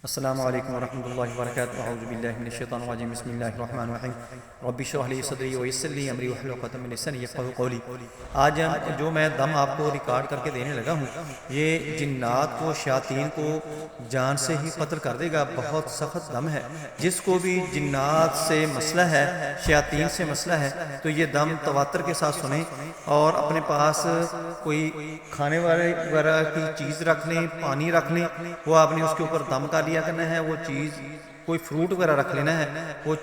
अस्सलामु अलैकुम वरहमतुल्लाहि वबरकातुहू अऊज़ु बिल्लाहि मिनश शैतानिर रजीम बिस्मिल्लाहिर रहमानिर रहीम रब्बि इश्रह ली सदरी व यस्सिर ली अमरी वहलुल उक़दतम मिन लिसानी यफ़क़हू क़ौली। आज जो मैं दम आपको रिकॉर्ड करके देने लगा हूँ, ये जिन्नात को, शयातीन को जान से ही कत्ल कर देगा। बहुत सख्त दम है। जिसको भी जिन्नात से मसला है, शयातीन से मसला है, तो ये दम तवातर के साथ सुने और अपने पास कोई खाने वाले वगैरह की चीज़ रख लें, पानी रख लें, वो आपने उसके ऊपर दम का लिया करना है। वो चीज़ कोई फ्रूट वगैरह रख लेना है, वो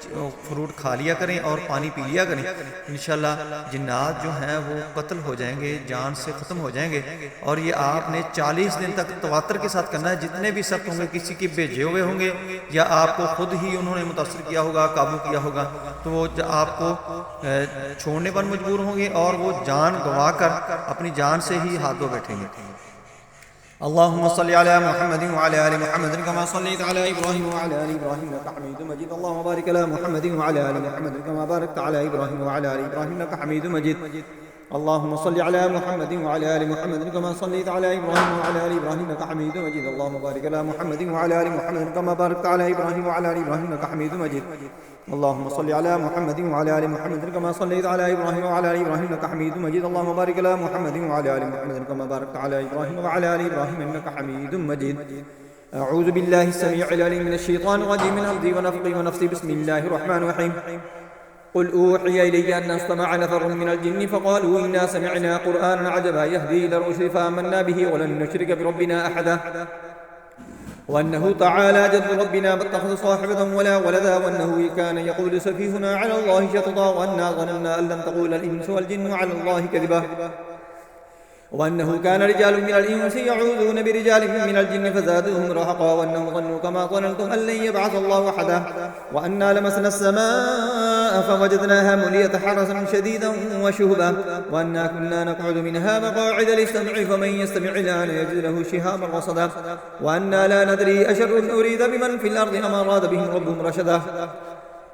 फ्रूट खा लिया करें और पानी पी लिया करें। इंशाल्लाह जिन्नात जो हैं वो कत्ल हो जाएंगे, जान से ख़त्म हो जाएंगे। और ये आपने 40 दिन तक तवातर के साथ करना है। जितने भी सख्त होंगे, किसी के भेजे हुए होंगे या आपको खुद ही उन्होंने मुतासर किया होगा, काबू किया होगा, तो वो आपको छोड़ने पर मजबूर होंगे और वो जान गंवा कर अपनी जान से ही हाथ धो बैठेंगे। अल्लाहुम्मा सल्लि अला मुहम्मदिन व अला आलि मुहम्मदिन कमा सल्लैता अला इब्राहीम व अला आलि इब्राहीम इन्नका हमीदुम मजीद। अल्लाहुम्मा बारिक अला मुहम्मदिन व अला आलि मुहम्मदिन कमा बारकता अला इब्राहीम व अला आलि इब्राहीम इन्नका हमीदुम मजीद। अल्लाहुम्मा सल्लि अला मुहम्मदिन व अला आलि मुहम्मदिन कमा सल्लैता अला इब्राहीम व अला आलि इब्राहीम इन्नका हमीदुम मजीद। अल्लाहुम्मा बारिक अला मुहम्मदिन व अला आलि मुहम्मदिन कमा बारकता अला इब्राहीम व अला आलि इब्राहीम इन्नका हमीदुम मजीद। اللهم صل على محمد وعلى ال محمد كما صليت على ابراهيم وعلى ال ابراهيم انك حميد مجيد. اللهم بارك على محمد وعلى ال محمد كما باركت على ابراهيم وعلى ال ابراهيم انك حميد مجيد. اعوذ بالله السميع العليم من الشيطان الرجيم من همزه ونفخه ونفثه. بسم الله الرحمن الرحيم. قل اوحي الي ان استمع نفر من الجن فقالوا انا سمعنا قرانا عجبا يهدي الى الرشد فامنا به ولن نشرك بربنا احدا وأنه تعالى جد ربنا ما اتخذ صاحبة ولا ولدا وأنه كان يقول سفيهنا على الله شططا وأنا ظننا أن لن تقول الإنس والجن على الله كذبا وأنه كان رجال من الإنس يعوذون برجال من الجن فزادوهم رهقا وأنهم ظنوا كما ظننتم أن لن يبعث الله أحدا وأنا لمسنا السماء فوجدناها ملية حرسا شديدا وشهبا وأنا كنا نقعد منها مقاعد للسمع فمن يستمع الآن يجد له شهابا رصدا وأنا لا ندري أشر أريد بمن في الأرض أم أراد بهم ربهم رشدا.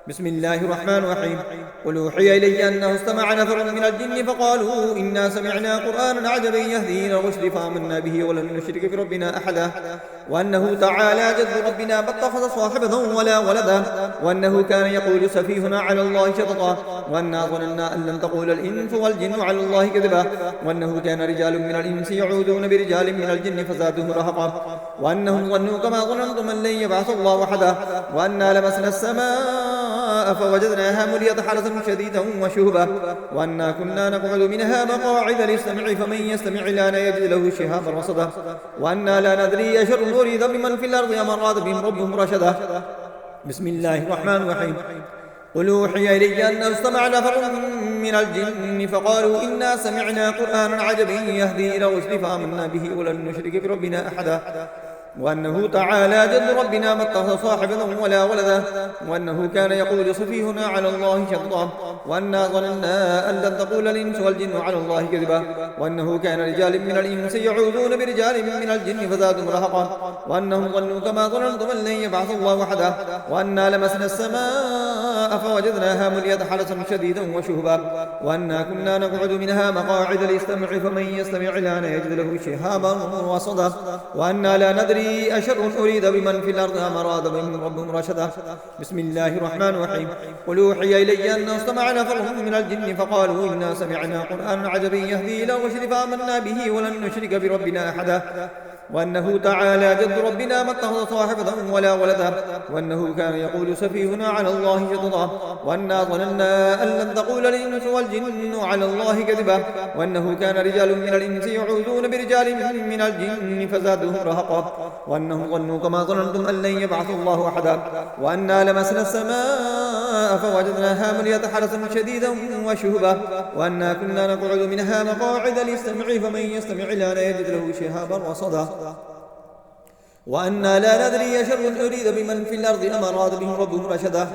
بسم الله الرحمن الرحيم. قل أوحي إلي أنه استمع نفر من الجن فقالوا إنا سمعنا قرآنا عجبا يهدي إلى الرشد فآمنا به ولن نشرك بربنا أحدا وأنه تعالى جد ربنا ما اتخذ صاحبة ولا ولدا وأنه كان يقول سفيهنا على الله شططا وأنا ظننا أن لن تقول الإنس والجن على الله كذبا وأنه كان رجال من الإنس يعوذون برجال من الجن فزادوهم رهقا وأنهم ظنوا كما ظننتم أن لن يبعث الله أحدا وأنا لمسنا السماء فوجدناها ملية حرسا شديدا وشهبا وأنا كنا نقعد منها مقاعد للسمع فمن يستمع الآن يجد له شهابا رصدا وأنا لا ندري أشر أريد بمن في الأرض أم أراد بهم ربهم رشدا. بسم الله الرحمن الرحيم. قل أوحي إلي أنه استمع نفر من الجن فقالوا إنا سمعنا قرآنا عجبا يهدي إلى الرشد فآمنا به ولن نشرك بربنا أحدا وأنه تعالى جد ربنا ما اتخذ صاحبة ولا ولدا وأنه كان يقول سفيهنا على الله شططا وأنا ظننا أن لن تقول الإنس والجن على الله كذبا وأنه كان رجال من الإنس يعوذون برجال من الجن فزادهم رهقا وأنهم ظنوا كما ظننتم أن لن يبعث الله أحدا وأنا لمسنا السماء فوجدناها ملية حرسا شديدا وشهبا وأنا كنا نقعد منها مقاعد للسمع فمن يستمع الآن يجد له شهابا رصدا وأنا لا ندري أشر أريد بمن في الأرض أم أراد بهم ربهم رشدا. بسم الله الرحمن الرحيم. قل أوحي إلي أنه استمع نفر من الجن فقالوا إنا سمعنا قرآنا عجبا يهدي إلى الرشد فآمنا به ولن نشرك بربنا أحدا وأنه تعالى جد ربنا ما اتخذ صاحبة ولا ولدا وأنه كان يقول سفيهنا على الله شططا وأنا ظننا أن لن تقول الإنس والجن على الله كذبا وأنه كان رجال من الإنس يعوذون برجال من الجن فزادوهم رهقا وأنهم ظنوا كما ظننتم أن لن يبعث الله أحدا وأنا لمسنا السماء فوجدناها ملية حرسا شديدا وشهبا وأنا كنا نقعد منها مقاعد للسمع فمن يستمع الآن يجد له شهابا رصدا وأنا لا ندري أشر أريد بمن في الأرض أم أراد بهم ربهم رشدا.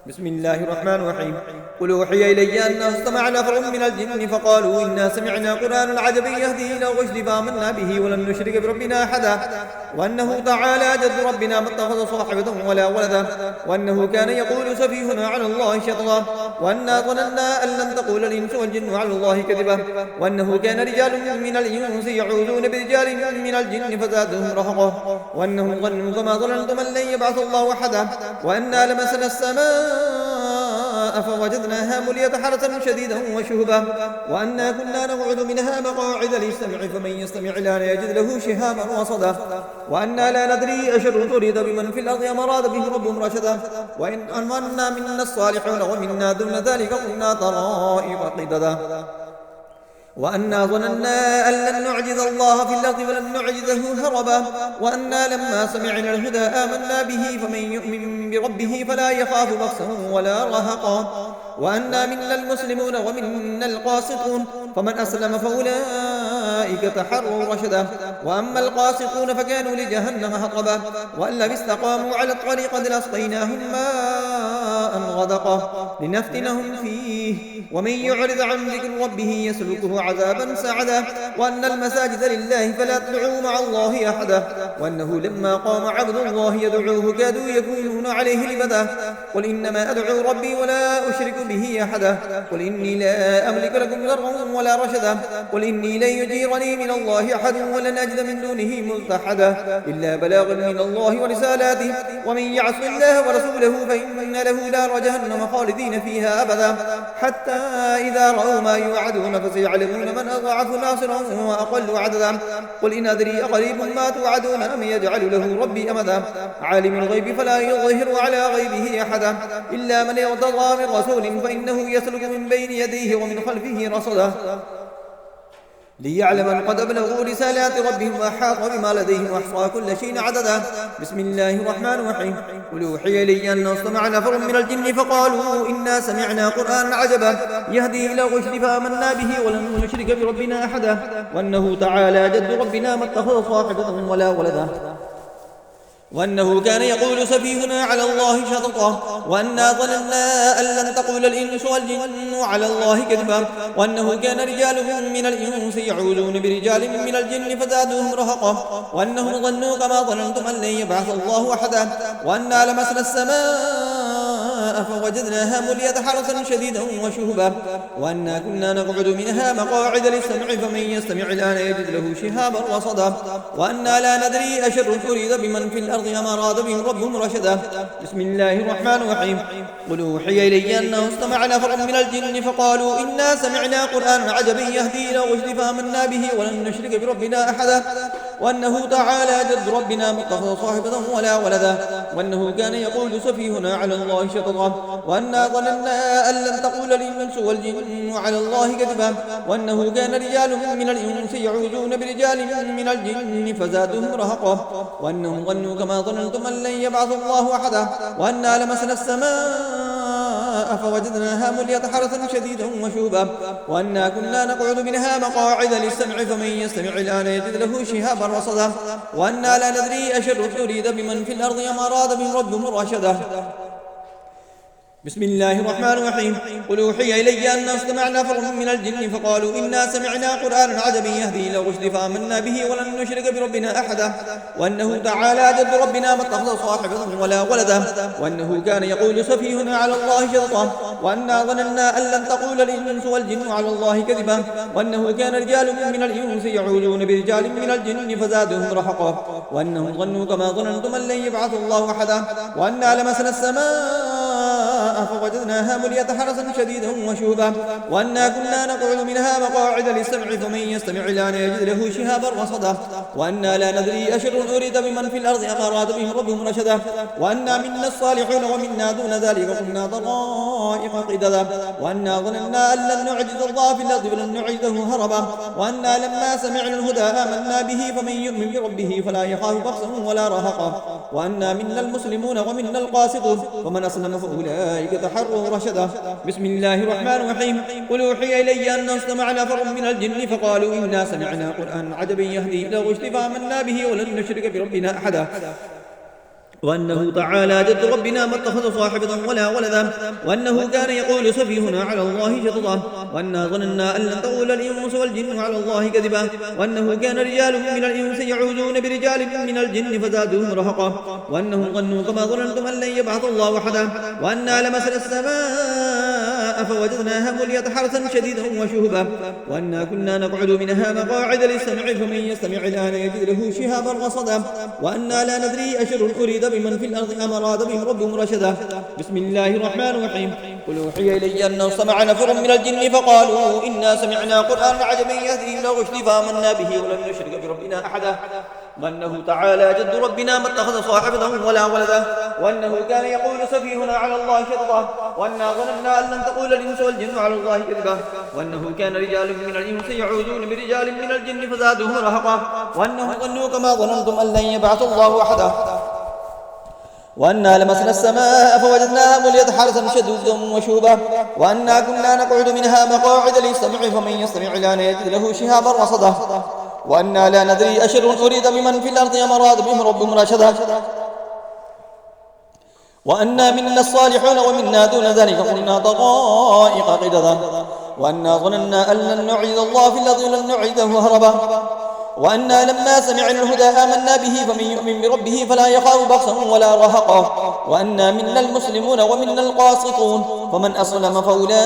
بسم الله الرحمن الرحيم. قل أوحي إلي أنه استمع نفر من الجن فقالوا إنا سمعنا قرآنا عجبا يهدي إلى الرشد فآمنا به ولن نشرك بربنا أحدا وأنه تعالى جد ربنا ما اتخذ صاحبة ولا ولدا، وأنه كان يقول سفيهنا على الله شططا، وأنا ظننا أن لن تقول الإنس والجن على الله كذبا، وأنه كان رجال من الإنس يعوذون برجال من الجن فزادهم رهقا، وأنهم ظنوا كما ظننتم أن لن يبعث الله أحدا، وأنا لمسنا السماء فوجدناها مليت حرسا شديدا وشهبا، وأنا كنا نقعد منها مقاعد للسمع فمن يستمع الآن يجد له شهابا رصدا، وأنا لا ندري أشر تريد بمن في الأرض أم أراد به ربهم رشدا، وإن أمنا منا الصالحون ومنا دون ذلك كنا طرائق قددا، وأنا ظننا أن لن نعجز الله في الأرض ولن نعجزه هربا، وأنا لما سمعنا الهدى آمنا به فمن يؤمن بربه فلا يخاف بخسا ولا رهقا، وأنا منا المسلمون ومنا القاسطون، فمن أسلم فأولئك تحروا رشدا، وأما القاسطون فكانوا لجهنم حطبا، وأن لم استقاموا على الطريقة لأسقيناهم ماء غدقا لنفتنهم فيه، ومن يعرض عن ذكر ربه يسلكه عذابا سعدا، وأن المساجد لله فلا تدعوا مع الله أحدا، وأنه لما قام عبد الله يدعوه كادوا يكونون عليه لبدا، قل إنما أدعو ربي ولا أشرك به أحدا، قل إني لا أملك لكم ضرا ولا رشدا، قل إني لن يجيرني من الله أحد ولن أجد من دونه ملتحدا إلا بلاغا من الله ورسالاته، ومن يعص الله ورسوله فإن له نار جهنم خالدين فيها أبدا، حتى إذا رأوا ما يوعدون فسيعلمون من أضعف ناصرا وأقل عددا، قل إن أدري أقريب ما توعدون أم يجعل له ربي أمدا، عالم الغيب فلا يظهر على غيبه أحدا إلا من ارتضى من رسول فإنه يسلك من بين يديه ومن خلفه رصدا، ليعلم أن قد أبلغوا رسالات ربهم وأحاط بما لديهم وأحصى كل شيء عددا. بسم الله الرحمن الرحيم. قل أوحي إلي أنه استمع نفر من الجن فقالوا إنا سمعنا قرآنا عجبا يهدي إلى الرشد فآمنا به ولن نشرك بربنا أحدا، وأنه تعالى جد ربنا ما اتخذ صاحبة ولا ولدا، وأنه كان يقول سفيهنا على الله شططا، وأنا ظننا أن لن تقول الإنس والجن على الله كذبا، وأنه كان رجال من الإنس يعوذون برجال من الجن فزادوهم رهقا، وأنهم ظنوا كما ظننتم أن لن يبعث الله أحدا، وأنا لمسنا السماء فوجدناها مليت حرسا شديدا وشهبا، وأنا كنا نقعد منها مقاعد للسمع فمن يستمع الآن يجد له شهابا رصدا، وأنا لا ندري أشر تريد بمن في الأرض أم أراد بهم ربهم رشدا. بسم الله الرحمن الرحيم. قل أوحي إلي أنه استمع نفر من الجن فقالوا إنا سمعنا قرآنا عجبا يهدي إلى الرشد فآمنا به ولن نشرك بربنا أحدا، وأنه تعالى جد ربنا ما اتخذ صاحبة ولا ولدا، وأنه كان يقول سفيهنا على الله شططا، وأنا ظننا أن لن تقول الإنس والجن على الله كذبا، وأنه كان رجال من الإنس يعوذون برجال من الجن فزادوهم رهقا، وأنهم ظنوا كما ظننتم أن لن يبعث الله أحدا، وأنا لمسنا السماء فوجدناها مليت حرسا شديدا وشهبا، وأنا كنا نقعد منها مقاعد للسمع فمن يستمع الآن يجد له شهابا رصدا، وأنا لا ندري أشر تريد بمن في الأرض أم أراد بهم ربهم رشدا. بسم الله الرحمن الرحيم. قل أوحي إلي أنه استمع نفر من الجن فقالوا إنا سمعنا قرآنا عجبا يهدي إلى الرشد فآمنا به ولن نشرك بربنا أحدا، وأنه تعالى جد ربنا ما اتخذ صاحبة ولا ولدا، وأنه كان يقول سفيهنا على الله شططا، وأنا ظننا أن لن تقول الإنس والجن على الله كذبا، وأنه كان رجال من الإنس يعوذون برجال من الجن فزادوهم رهقا، وأنهم ظنوا كما ظننتم أن لن يبعث الله أحدا، وأنا لمسنا السماء فوجدناها مليت حرسا شديدا وشهبا، وأنا كنا نقعد منها مقاعد للسمع فمن يستمع الآن يجد له شهابا رصدا، وأنا لا ندري أشر أريد بمن في الأرض أم أراد بهم ربهم رشدا، وأنا منا الصالحون ومنا دون ذلك كنا طرائق قددا، وأنا ظننا أن لن نعجز الله في الأرض ولن نعجزه هربا، وأنا لما سمعنا الهدى آمنا به فمن يؤمن بربه فلا يخاف بخسا ولا رهقا، وأنا منا المسلمون ومنا القاسطون، ومن أسلم فأولئك تحروا رشدا. بسم الله الرحمن الرحيم. قل أوحي إلي أنه استمع نفر من الجن فقالوا إنا سمعنا قرآنا عجبا يهدي إلى الرشد فآمنا به ولن نشرك بربنا أحدا، وأنه تعالى جد ربنا ما اتخذ صاحبة ولا ولدا وأنه كان يقول سفيهنا على الله شططا وأنا ظننا أن لن تقول الإنس والجن على الله كذبا وأنه كان رجال من الإنس يعوذون برجال من الجن فزادوهم رهقا وأنهم ظنوا كما ظننتم أن لن يبعث الله أحدا وأنا لمسنا السماء فوجدناها مليت حرسا شديدا وشهبا وأنا كنا نقعد منها مقاعد للسمع فمن يستمع الآن يجد له شهابا رصدا وأنا لا ندري أشر أريد بمن في الأرض أم أراد بهم ربهم رشدا. بسم الله الرحمن الرحيم. قل أوحي إلي أنه استمع نفر من الجن فقالوا إنا سمعنا قرآنا عجبا يهدي إلى الرشد فآمنا به ولن نشرك بربنا أحدا وأنه تعالى جد ربنا ما اتخذ صاحبة ولا ولدا وأنه كان يقول سفيهنا على الله شططا وأنا ظننا أن لن تقول الإنس والجن على الله كذبا وأنه كان رجال من الإنس يعوذون برجال من الجن فزادوهم رهقا وأنهم ظنوا كما ظننتم أن لن يبعث الله أحدا وأنا لمسنا السماء فوجدناها مليت حرسا شديدا وشوبا وأنا كنا نقعد منها مقاعد للسمع فمن يستمع الآن يجد له شهابا رصدا وأنا لا ندري أشر أريد بمن في الأرض أم أراد بهم ربهم رشدا وأنا منا الصالحون ومنا دون ذلك كنا طرائق قددا وأنا ظننا أن لن نعيد الله في الأرض ولن نعيده هربا وأنا لما سمعنا الهدى آمنا به فمن يؤمن بربه فلا يخاف بخسا ولا رهقا وأنا منا المسلمون ومنا القاسطون فمن أسلم فأولئك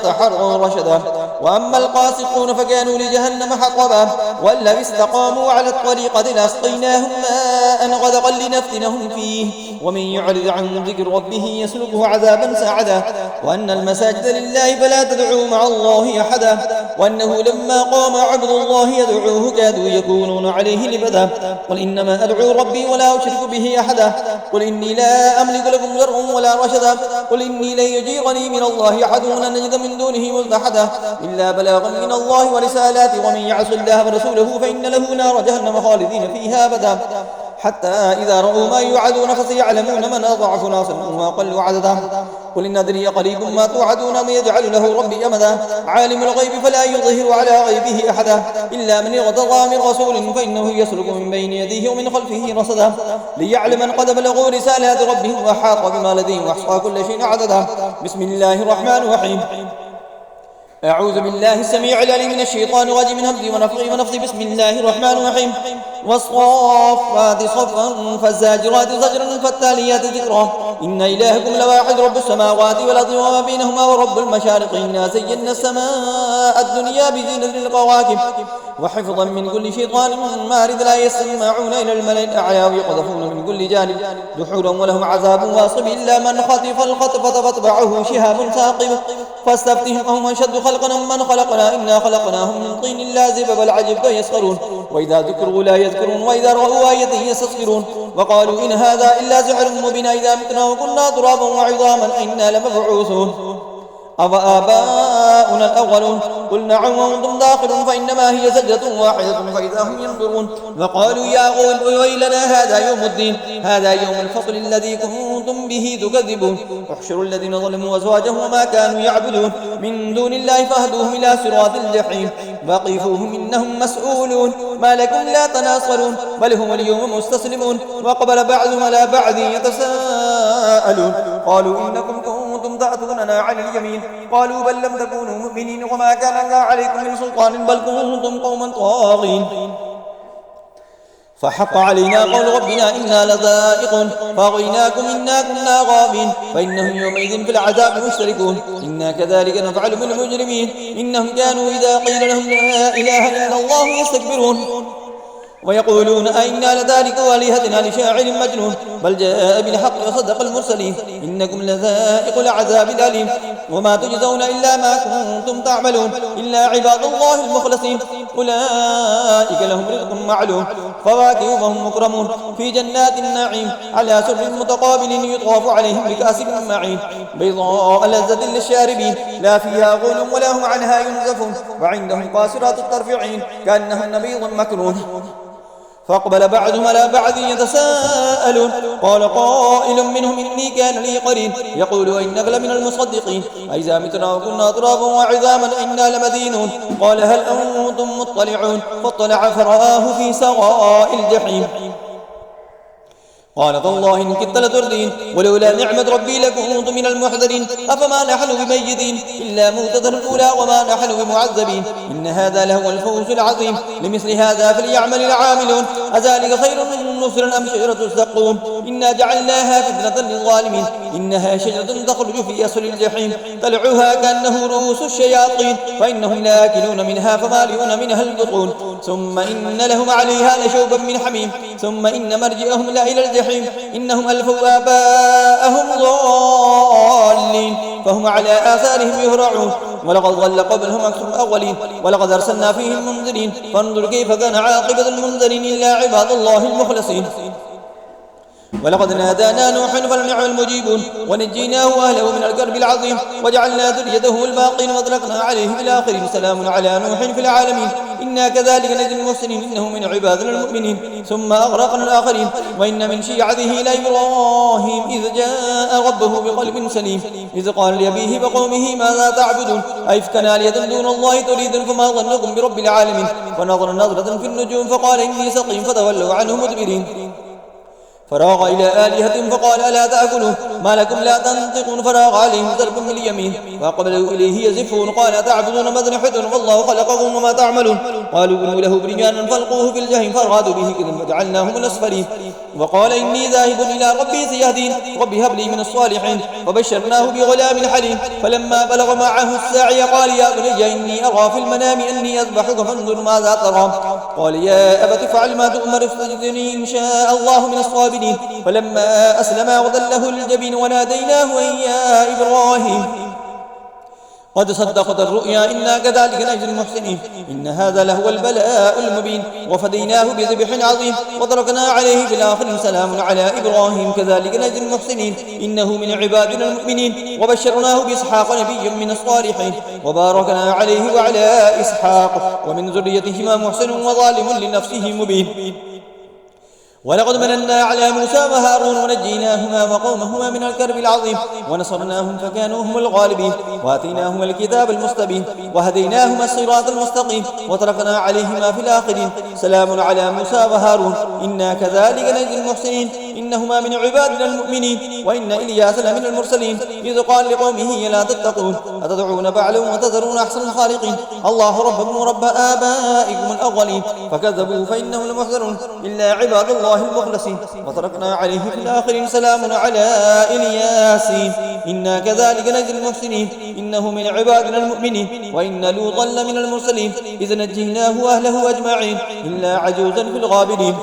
تحروا رشدا وأما القاسطون فكانوا لجهنم حطبا وأن لو استقاموا على الطريقة لأسقيناهم ماء غدقا لنفتنهم فيه ومن يعرض عن ذكر ربه يسلكه عذابا سعدا وأن المساجد لله فلا تدعوا مع الله أحدا وأنه لما قام عبد الله يدعوه كادوا يكونون عليه لبدا قل إنما أدعو ربي ولا أشرك به أحدا قل إني لا أملك لكم ضرا ولا رشدا قل إني لن يجيرني من الله أحد ولن نجد من دونه ملتحدا إلا بلاغا من الله ورسالاته ومن يعص الله ورسوله فإن له نار جهنم خالدين فيها أبدا حتى إذا رأوا ما يوعدون فسيعلمون من أضعف ناصرا وأقل عددا قل إن أدري قريب ما توعدون من يجعل له ربي أمدا عالم الغيب فلا يظهر على غيبه أحدا إلا من ارتضى من رسول فإنه يسلك من بين يديه ومن خلفه رصدا ليعلم أن قد بلغوا رسالات ربهم وحاق بما لديهم وأحصى كل شيء عددا. بسم الله الرحمن الرحيم. أعوذ بالله السميع العليم من الشيطان الرجيم من همزه ونفخه ونفثه. بسم الله الرحمن الرحيم. والصافات صفا فالزاجرات زجرا فالتاليات ذكرا إن إلهكم لواحد رب السماوات والأرض وما بينهما ورب المشارق إنا زينا السماء الدنيا بزينة الكواكب وحفظا من كل شيطان مارد لا يسمعون إلى الملأ الأعلى ويقذفون من كل جانب دحورا ولهم عذاب واصب إلا من خطف الخطفة فاتبعه شهاب ثاقب فاستفتهم أهم أشد خلقنا من خلقنا إنا خلقناهم من طين لازب بل عجبت يسخرون وإذا ذكروا لا يذكرون وإذا رأوا آية يستصغرون وقالوا إن هذا إلا سحر مبين إذا متنا وكنا ترابا وعظاما إنا لمبعوثون أفآباؤنا الأولون قل نعم وأنتم داخلون فإنما هي سجدة واحدة فإذا هم ينظرون وقالوا يا ويلنا هذا يوم الدين هذا يوم الفصل الذي كنتم به تكذبون احشروا الذين ظلموا وأزواجهم وما كانوا يعبدون من دون الله فاهدوهم إلى صراط الجحيم وقفوهم إنهم مسؤولون ما لكم لا تناصرون بل هم اليوم مستسلمون وقبل بعضهم على بعض يتساءلون قالوا إنكم كنتم تأتوننا عن اليمين قالوا بل لم تكونوا مؤمنين وما كان الله عليكم من سلطان بل كنتم قوما طاغين فحق علينا قول ربنا إنا لذائقون فأغويناكم إنا كنا غابين فإنهم يومئذ في العذاب مشتركون إنا كذلك نفعل بالمجرمين إنهم كانوا إذا قيل لهم لا إله إلا الله يستكبرون ويقولون أئنا لذلك آلهتنا لشاعر مجنون بل جاء بالحق وصدق المرسلين إنكم لذائق العذاب الأليم وما تجزون إلا ما كنتم تعملون إلا عباد الله المخلصين أولئك لهم رزق معلوم فواكه وهم مكرمون في جنات النعيم على سر متقابل يطاف عليهم بكأس من معين بيضاء لذة للشاربين لا فيها غول ولا هم عنها ينزفون وعندهم قاصرات الطرف عين كأنهن بيض مكنون فأقبل بعضهم على بعض يتساءلون قال قائل منهم إني كان لي قرين يقول إنك لمن المصدقين أئذا متنا وكنا ترابا وعظاما إنا لمدينون قال هل أنتم مطلعون فاطلع فرآه في سواء الجحيم قال تالله إن كدت لتردين ولولا نعمة ربي لكنت من المحضرين أفما نحن بميتين إلا موتة الأولى وما نحن بمعذبين إن هذا لهو الفوز العظيم لمثل هذا فليعمل العاملون أذلك خير نصرا أم شجرة الزقوم إنا جعلناها فتنة للظالمين إنها شجرة تخرج في أصل الجحيم طلعها كأنه رؤوس الشياطين فإنهم لآكلون منها فمالئون منها البطون ثم إن لهم عليها لشوبا من حميم ثم إن مرجئهم لإلى الجحيم إنهم ألفوا آباءهم ضالين فهم على آثارهم يهرعون ولقد ضل قبلهم أكثر الأولين ولقد أرسلنا فيهم منذرين فانظر كيف كان عاقبة المنذرين إلا عباد الله المخلصين ولقد نادانا نوح فلنعم المجيبون ونجيناه وأهله من الكرب العظيم وجعلنا ذريته الباقين وأطلقنا عليه في الآخرين سلام على نوح في العالمين إنا كذلك نجزي المحسنين إنه من عبادنا المؤمنين ثم أغرقنا الآخرين وإن من شيعته لإبراهيم إذ جاء ربه بقلب سليم إذ قال لأبيه وقومه ماذا تعبدون أئفكا آلهة دون الله تريدون فما ظنكم برب العالمين ونظر نظرة في النجوم فقال إني سقيم فتولوا عنه مدبرين فراغ إلى آلهتهم فقال ألا تأكلون ما لكم لا تنطقون فراغ عليهم ضرب من اليمين فأقبلوا إليه يزفون قال تعبدون ما تنحتون والله خلقكم وما تعملون قالوا بنوا له بنيانا فالقوه في الجحيم فأرادوا به كذا فجعلناهم الأسفلين وقال إني ذاهب إلى ربي سيهدين رب هب لي من الصالحين وبشرناه بغلام حليم فلما بلغ معه الساعي قال يا بني إني أرى في المنام أني أذبحك فانظر ماذا ترى قال يا أبت افعل ما تؤمر ستجدني إن شاء الله من الصابرين فلما أسلما وضله الجبين وناديناه أن يا إبراهيم قد صدقت الرؤيا إنا كذلك نجزي المحسنين إن هذا لهو البلاء المبين وفديناه بذبح عظيم وتركنا عليه في الآخرين سلام على إبراهيم كذلك نجزي المحسنين إنه من عبادنا المؤمنين وبشرناه بإسحاق نبيا من الصالحين وباركنا عليه وعلى إسحاق ومن ذريتهما محسن وظالم لنفسه مبين ولقد مننا على موسى وهارون ونجيناهما وقومهما من الكرب العظيم ونصرناهم فكانوا هم الغالبين وآتيناهما الكتاب المستبين وهديناهما الصراط المستقيم وتركنا عليهما في الآخرين سلام على موسى وهارون إنا كذلك نجزي المحسنين إنهما من عبادنا المؤمنين وإن إلياس لمن المرسلين إذ قال لقومه لا تتقون أتدعون بعلا وتذرون أحسن الخالقين الله ربكم ورب آبائكم الأولين فكذبوا فإنهم لمحضرون إلا عباد الله المخلصين وتركنا عليه في الآخرين سلام على إلياسين إنا كذلك نجزي المحسنين إنه من عبادنا المؤمنين وإن لوطا لمن المرسلين إذ نجيناه وأهله أجمعين إلا عجوزا في الغابرين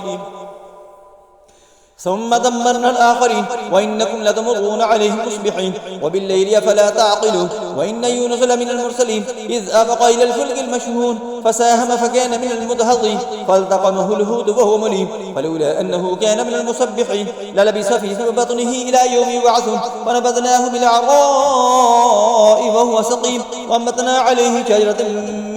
ثم دمرنا الآخرين وإنكم لتمرون عليهم مصبحين وبالليل أفلا تعقلون وإن يونس لمن المرسلين إذ أبق إلى الفلك المشحون فساهم فكان من المدحضين فالتقمه الهود وهو مليم فلولا أنه كان من المسبحين للبث في بطنه إلى يوم يبعثون فنبذناه بالعراء وهو سقيم وأنبتنا عليه شجرة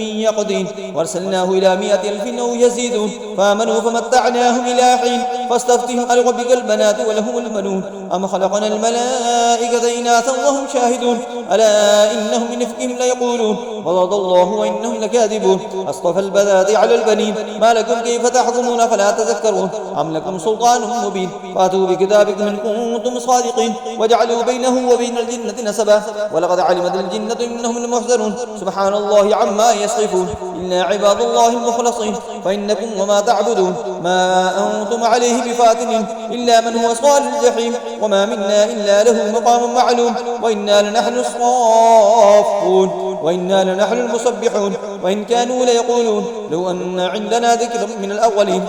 من يقطين وارسلناه إلى 100,000 أو يزيدون فآمنوا فمتعناهم إلى حين فاستفتهم ألربك البنات ولهم البنون أم خلقنا الملائكة إناثا وهم شاهدون ألا إنهم من إفكهم ليقولون وضد الله وإنهم لكاذبون أصطفى البنات على البنين ما لكم كيف تحكمون فلا تذكرون أم لكم سلطان مبين فأتوا بكتابكم إن كنتم صادقين وجعلوا بينه وبين الجنة نسبا ولقد علمت الجنة إنهم لمحضرون سبحان الله عما يصفون إلا عباد الله المخلصين فإنكم وما تعبدون ما أنتم عليه بفاتن إلا من هو صال الجحيم وما منا إلا له مقام معلوم وإنا لنحن الصافون وإنا لنحن المسبحون وإن كانوا ليقولون لو أن عندنا ذكر من الأولين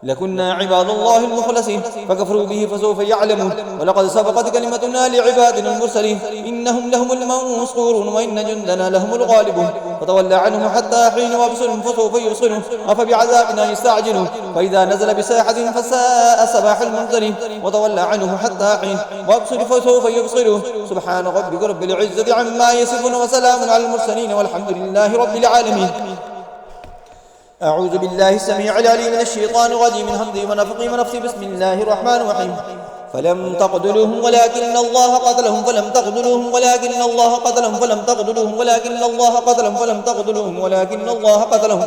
لكنا عباد الله المخلصين فكفروا به فسوف يعلمون ولقد سبقت كلمتنا لعبادنا المرسلين إنهم لهم المنصورون وإن جندنا لهم الغالبون فتولى عنهم حتى حين وابصرهم فسوف يبصرون أفبعذابنا يستعجلون فإذا نزل بساحة فساء صباح المنذرين وتولى عنه حتى حين وابصر فسوف يبصرون سبحان ربك رب العزة عما يصفون وسلام على المرسلين والحمد لله رب العالمين. أعوذ بالله السميع العليم من الشيطان الرجيم من همزه ونفخه ونفثه بسم الله الرحمن الرحيم فلم تقتلوهم ولكن الله قتلهم فلم تقتلوهم ولكن الله قتلهم فلم تقتلوهم ولكن الله قتلهم فلم تقتلوهم ولكن الله قتلهم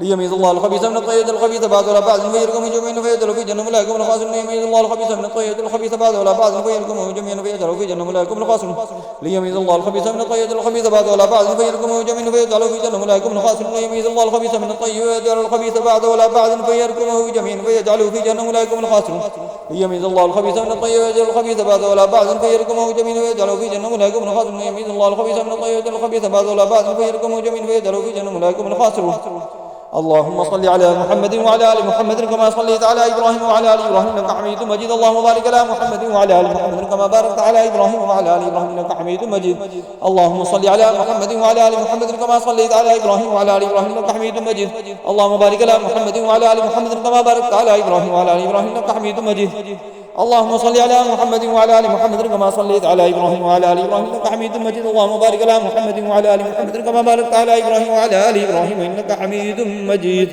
ليميز الله الخبيث من الطيب الخبيث بعض ولا بعض فيركم جميعا فيجعل في جهنم أولئك هم الخاسرون ليميز الله الخبيث من الطيب الخبيث بعض ولا بعض فيركم جميعا فيجعل في جهنم أولئك هم الخاسرون ليميز الله الخبيث من الطيب الخبيث بعض ولا بعض فيركم جميعا فيجعل في جهنم أولئك هم الخاسرون ليميز الله الخبيث من الطيب ويجعل الخبيث بعض ولا بعض فيركم جميعا فيجعل في جهنم أولئك هم الخاسرون ليميز الله الخبيث من الطيب ويجعل الخبيث بعض ولا بعض فيركم جميعا فيجعل في جهنم أولئك هم الخاسرون ليميز الله الخبيث من الطيب ويجعل الخبيث بعض ولا بعض فيركم جميعا فيجعل في جهنم أولئك هم الخاسرون. اللهم صل على محمد وعلى آل محمد كما صليت على إبراهيم وعلى آل إبراهيم إنك حميد مجيد. اللهم بارك على محمد وعلى آل محمد كما باركت على إبراهيم وعلى آل إبراهيم إنك حميد مجيد. اللهم صل على محمد وعلى آل محمد كما صليت على إبراهيم وعلى آل إبراهيم إنك حميد مجيد. اللهم بارك على محمد وعلى آل محمد كما باركت على إبراهيم وعلى آل إبراهيم إنك حميد مجيد. اللهم صل على محمد وعلى آل محمد كما صليت على إبراهيم وعلى آل إبراهيم إنك حميد مجيد. اللهم بارك على محمد وعلى آل محمد كما باركت على إبراهيم وعلى آل إبراهيم إنك حميد مجيد.